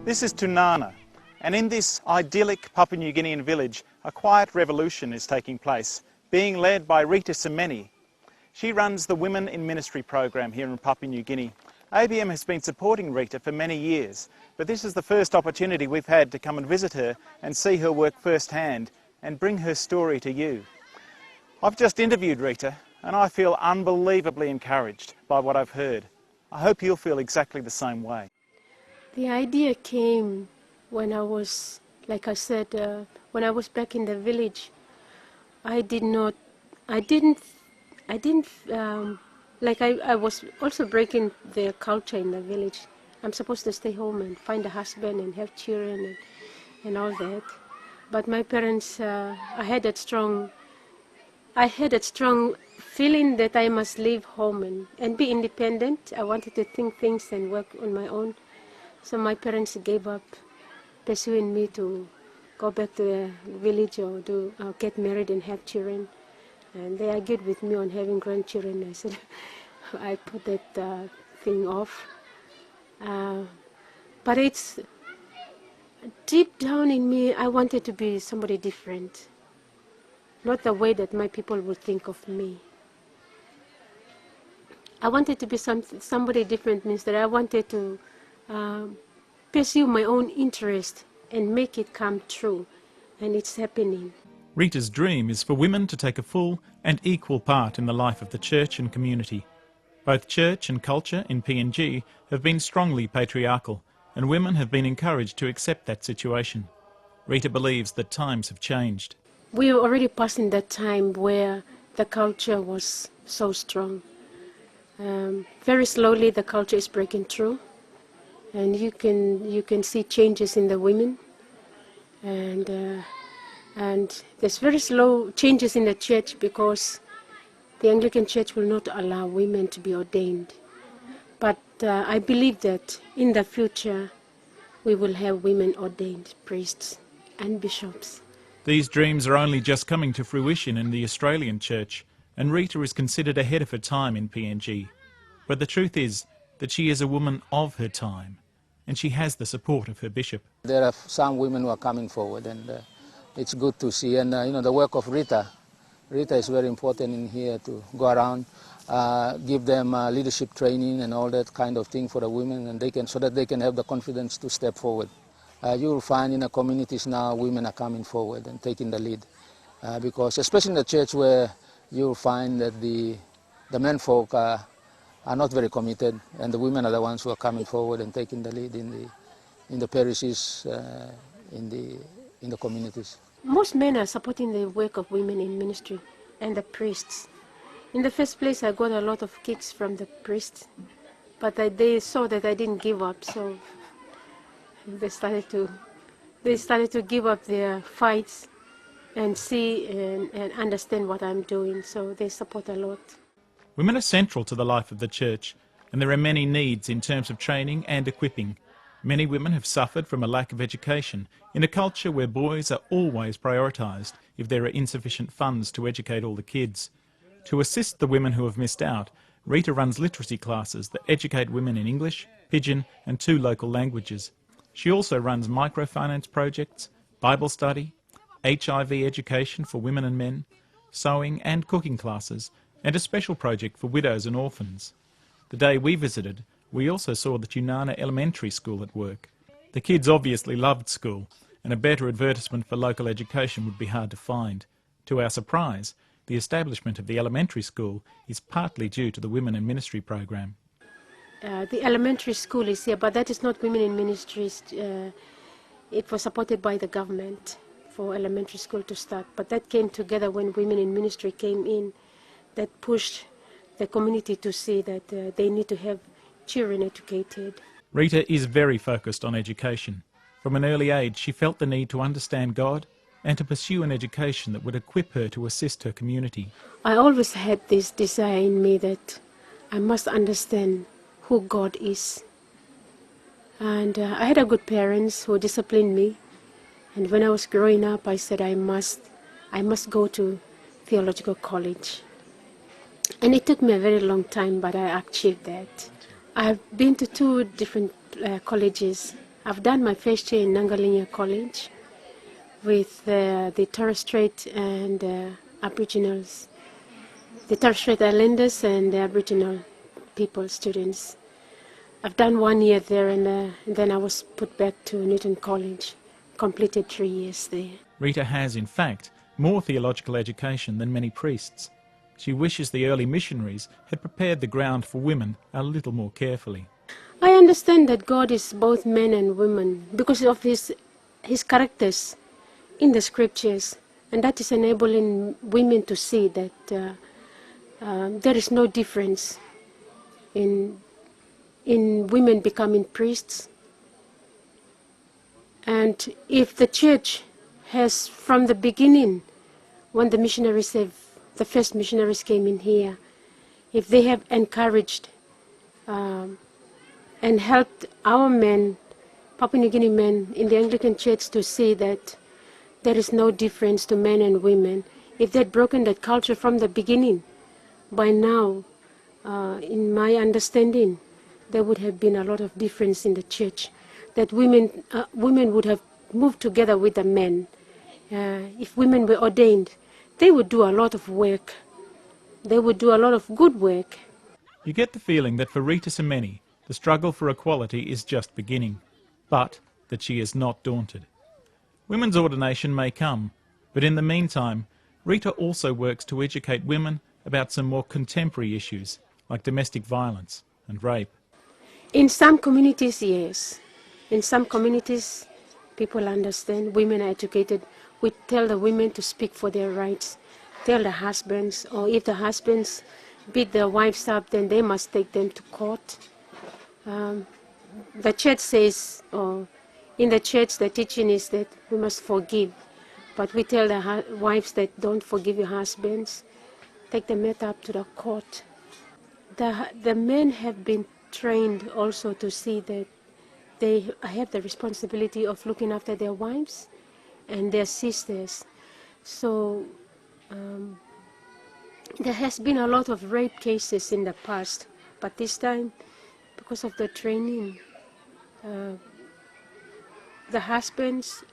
This is Tunana, and in this idyllic Papua New Guinean village, a quiet revolution is taking place, being led by Rita Simen. She runs the Women in Ministry program here in Papua New Guinea. ABM has been supporting Rita for many years, but this is the first opportunity we've had to come and visit her and see her work firsthand and bring her story to you. I've just interviewed Rita and I feel unbelievably encouraged by what I've heard. I hope you'll feel exactly the same way. The idea came when I was, like I said, when I was back in the village. I was also breaking the culture in the village. I'm supposed to stay home and find a husband and have children and all that. But my parents, I had that strong feeling that I must leave home and be independent. I wanted to think things and work on my own. So my parents gave up pursuing me to go back to the village or get married and have children. And they argued with me on having grandchildren. I said, I put that thing off. But it's deep down in me, I wanted to be somebody different. Not the way that my people would think of me. I wanted to be somebody different, means that I wanted to pursue my own interest and make it come true. And it's happening. Rita's dream is for women to take a full and equal part in the life of the church and community. Both church and culture in PNG have been strongly patriarchal, and women have been encouraged to accept that situation. Rita believes that times have changed. We are already passing that time where the culture was so strong. Very slowly the culture is breaking through, and you can see changes in the women, and there's very slow changes in the church because the Anglican Church will not allow women to be ordained. But I believe that in the future we will have women ordained priests and bishops. These dreams are only just coming to fruition in the Australian Church, and Rita is considered ahead of her time in PNG. But the truth is that she is a woman of her time, and she has the support of her bishop. There are some women who are coming forward, and it's good to see. And the work of Rita is very important in here to go around, give them leadership training and all that kind of thing for the women, and so that they can have the confidence to step forward. You will find in the communities now women are coming forward and taking the lead, because especially in the church where you will find that the menfolk are not very committed, and the women are the ones who are coming forward and taking the lead in the parishes, in the communities. Most men are supporting the work of women in ministry and the priests. In the first place, I got a lot of kicks from the priests, but they saw that I didn't give up, so they started to give up their fights and see and understand what I'm doing, so they support a lot. Women are central to the life of the church, and there are many needs in terms of training and equipping. Many women have suffered from a lack of education in a culture where boys are always prioritised if there are insufficient funds to educate all the kids. To assist the women who have missed out, Rita runs literacy classes that educate women in English, Pidgin and 2 local languages. She also runs microfinance projects, Bible study, HIV education for women and men, sewing and cooking classes, and a special project for widows and orphans. The day we visited, we also saw the Tunana Elementary School at work. The kids obviously loved school, and a better advertisement for local education would be hard to find. To our surprise, the establishment of the elementary school is partly due to the Women in Ministry program. The elementary school is here, but that is not Women in Ministries. It was supported by the government for elementary school to start, but that came together when Women in Ministry came in, that pushed the community to see that they need to have children educated. Rita is very focused on education. From an early age, she felt the need to understand God and to pursue an education that would equip her to assist her community. I always had this desire in me that I must understand who God is. And I had a good parents who disciplined me. And when I was growing up, I said I must go to theological college. And it took me a very long time, but I achieved that. I've been to 2 different colleges. I've done my first year in Nangalinya College with the Torres Strait and Aboriginals, the Torres Strait Islanders and the Aboriginal people, students. I've done 1 year there, and then I was put back to Newton College, completed 3 years there. Rita has, in fact, more theological education than many priests. She wishes the early missionaries had prepared the ground for women a little more carefully. I understand that God is both men and women because of his characters in the scriptures, and that is enabling women to see that there is no difference in women becoming priests. And if the church has, from the beginning, when the first missionaries came in here, if they have encouraged and helped our men, Papua New Guinea men in the Anglican Church, to see that there is no difference to men and women, if they'd broken that culture from the beginning, by now, in my understanding, there would have been a lot of difference in the church, that women would have moved together with the men. If women were ordained, they would do a lot of work. They would do a lot of good work. You get the feeling that for Rita Simen, the struggle for equality is just beginning, but that she is not daunted. Women's ordination may come, but in the meantime, Rita also works to educate women about some more contemporary issues, like domestic violence and rape. In some communities, yes. In some communities, people understand, women are educated. We tell the women to speak for their rights, tell the husbands, or if the husbands beat their wives up, then they must take them to court. The church says, or in the church the teaching is that we must forgive, but we tell the wives that don't forgive your husbands, take the matter up to the court. The men have been trained also to see that they have the responsibility of looking after their wives and their sisters. So there has been a lot of rape cases in the past, but this time, because of the training, the husbands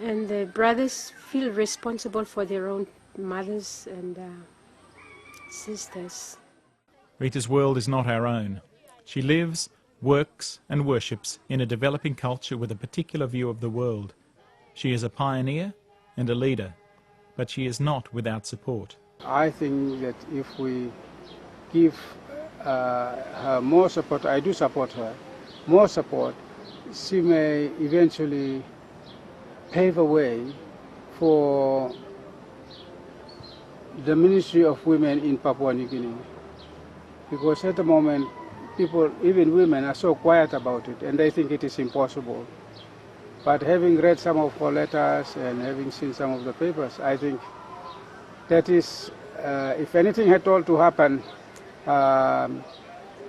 and the brothers feel responsible for their own mothers and sisters. Rita's world is not our own. She lives, works and worships in a developing culture with a particular view of the world. She is a pioneer and a leader, but she is not without support. I think that if we give her more support, I do support her, more support, she may eventually pave a way for the ministry of women in Papua New Guinea. Because at the moment, people, even women, are so quiet about it, and they think it is impossible. But having read some of her letters and having seen some of the papers, I think that is, if anything had all to happen,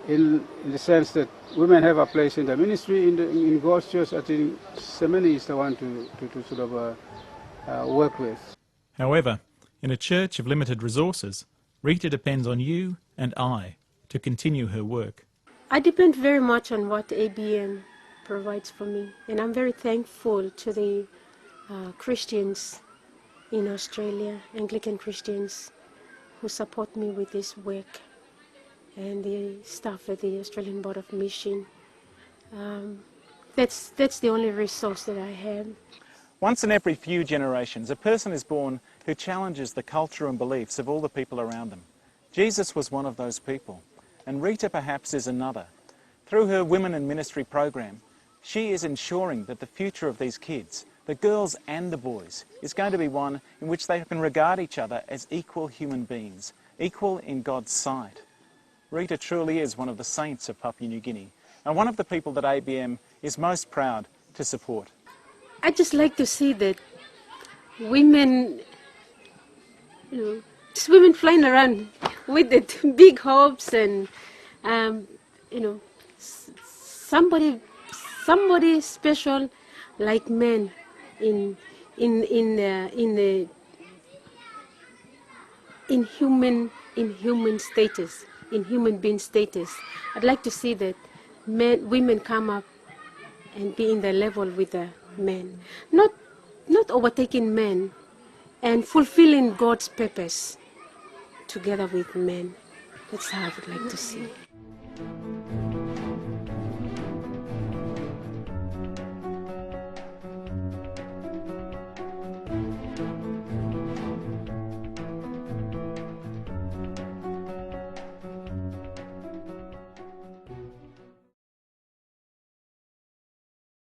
in the sense that women have a place in the ministry, in God's church, I think Simen is the one to sort of work with. However, in a church of limited resources, Rita depends on you and I to continue her work. I depend very much on what ABM provides for me, and I'm very thankful to the Christians in Australia, Anglican Christians, who support me with this work, and the staff at the Australian Board of Mission. That's the only resource that I have. Once in every few generations, a person is born who challenges the culture and beliefs of all the people around them. Jesus was one of those people, and Rita perhaps is another. Through her Women in Ministry program, she is ensuring that the future of these kids, the girls and the boys, is going to be one in which they can regard each other as equal human beings, equal in God's sight. Rita truly is one of the saints of Papua New Guinea, and one of the people that ABM is most proud to support. I just like to see that women, just women flying around with the big hopes and, somebody special like men in human status, in human being status. I'd like to see that women come up and be in the level with the men. Not overtaking men, and fulfilling God's purpose together with men. That's how I would like to see it.